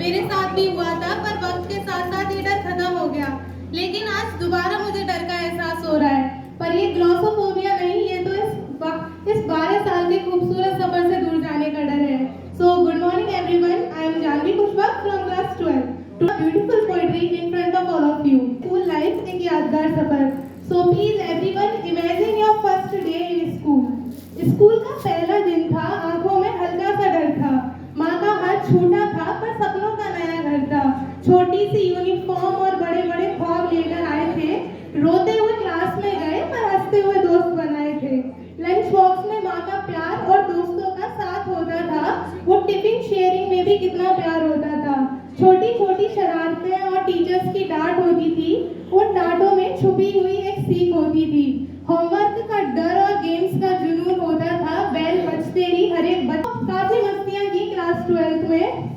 मेरे साथ भी हुआ था, पर वक्त के साथ साथ ये डर खत्म हो गया। लेकिन आज दोबारा मुझे डर का एहसास हो रहा है। पर ये ग्लॉसोफोबिया नहीं, ये तो इस 12 साल के खूबसूरत सफर से दूर जाने का डर है। So good morning everyone, I am Janvi Pushpa from class 12 to beautiful poetry in front of all of you. School life एक यादगार सफर। So please everyone imagine your first day in school. School का पहला दिन था, आंखों में हल्का सा डर था। माँ का हाथ छोटा था पर सपनों का नया घर था। छोटी सी यूनिफॉर्म और बड़े बड़े ख्वाब लेकर आए थे। रोते हुए क्लास में गए पर हंसते हुए दोस्त बनाए थे। लंच बॉक्स में माँ का प्यार और दोस्तों का साथ होता था। वो टिफिन शेयरिंग में भी कितना प्यार होता था। छोटी छोटी शरारतें और टीचर्स की डांट होती थी। उन डांटों में छुपी हुई एक सीख होती थी। होमवर्क का डर और गेम्स का जुनून होता था। बेल बजते ही हर एक काफी मस्तियां की क्लास 12th में,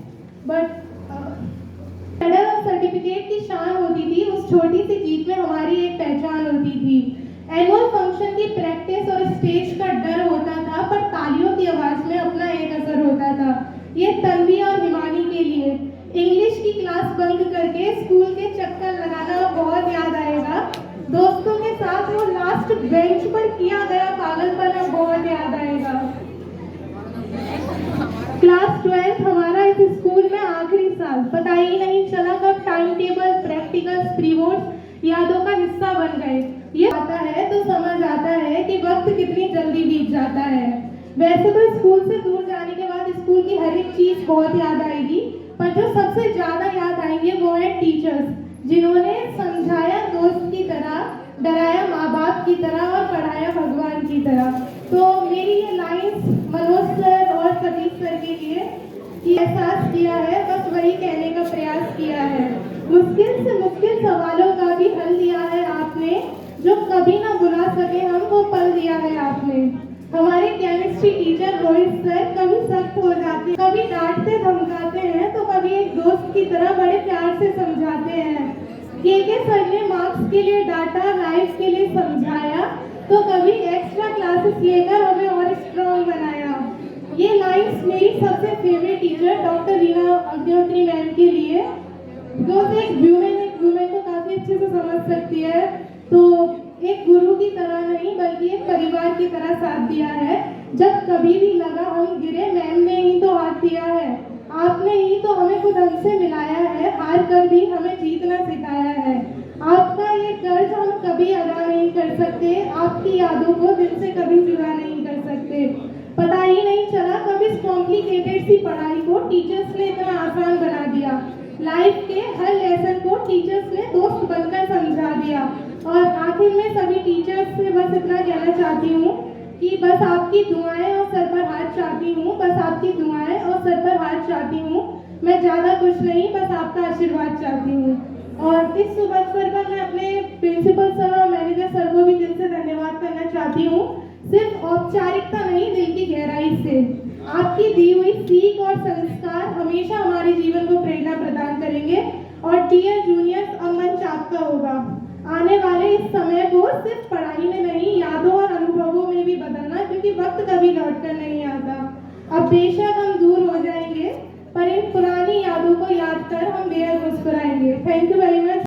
बट मेडल और सर्टिफिकेट की शान होती थी। उस छोटी सी जीत में हमारी एक पहचान होती थी। एनुअल फंक्शन की प्रैक्टिस और स्टेज का डर होता था, पर तालियों की आवाज में अपना एक असर होता था। ये तन्वी और हिमानी के लिए। इंग्लिश की क्लास बंक करके स्कूल के चक्कर लगाना बहुत याद आएगा। दोस्तों के साथ वो लास्ट बेंच पर किया गया पागलपना बहुत याद आएगा। क्लास 12 हमारा इस स्कूल में आखिरी साल, पता ही नहीं चला कब time table, practicals, pre boards यादों का हिस्सा बन गए। ये आता है तो समझ आता है कि वक्त कितनी जल्दी बीत जाता है। वैसे तो स्कूल से दूर जाने के बाद स्कूल की हर एक चीज बहुत याद आएगी, पर जो सबसे ज्यादा याद आएंगे वो है टीचर्स, जिन्होंने समझाया दोस्त की तरह, डराया माँ बाप की तरह और पढ़ाया भगवान की तरह। तो मेरी ये लाइन्स मनोज सर और सतीश सर के लिए कि एहसास किया है, बस वही कहने का प्रयास किया है। मुश्किल से मुश्किल सवालों का भी हल दिया है आपने, जो कभी ना भुला सके हम वो पल दिया है आपने। हमारे केमिस्ट्री टीचर रोहित सर कभी सख्त हो जाते हैं, कभी डांटते धमकाते हैं, तो कभी एक दोस्त की तरह बड़े प्यार से समझाते हैं। के सर ने मार्क्स के लिए डांटा, लाइफ के लिए समझाया, तो कभी एक्स्ट्रा क्लासेस लेकर हमें और स्ट्रॉन्ग बनाया। ये लाइन्स मेरी सबसे favourite teacher doctor Reena Agnihotri ma'am के लिए, जो एक वुमेन को काफी अच्छे से समझ सकती है। तो एक गुरु की तरह नहीं बल्कि एक परिवार की तरह साथ दिया है। जब कभी भी लगा हम गिरे, मैम ने ही तो हाथ दिया है। आपने ही तो हमें खुद हमसे मिलाया है, हार कर भी हमें जीतना सिखाया है। आपका ये कर्ज हम कभी अदा नहीं कर सकते, आपकी यादों को दिल से कभी जुदा नहीं कर सकते। पता ही नहीं चला कब इस कॉम्प्लिकेटेड सी पढ़ाई को टीचर्स ने इतना आसान बना दिया। लाइफ के हर लेसन को टीचर्स ने दोस्त बनकर समझा दिया। और आखिर में सभी टीचर्स से बस इतना कहना चाहती हूँ कि बस आपकी दुआएं और सर पर हाथ चाहती हूँ, बस आपकी दुआएं और सर पर हाथ चाहती हूँ। मैं ज़्यादा कुछ नहीं, बस आपका आशीर्वाद चाहती हूँ। और इस शुभ अवसर पर मैं अपने प्रिंसिपल सर और मैनेजर सर को भी दिल से धन्यवाद करना चाहती हूँ, सिर्फ औपचारिकता नहीं, दिल की गहराई से। आपकी दी हुई सीख और संस्कार हमेशा हमारे जीवन को प्रेरणा प्रदान करेंगे। और डियर जूनियर्स, अब मंच आपका होगा। आने वाले इस समय को सिर्फ पढ़ाई में नहीं, यादों और अनुभवों में भी बदलना, क्योंकि वक्त कभी लौट कर नहीं आता। अब बेशक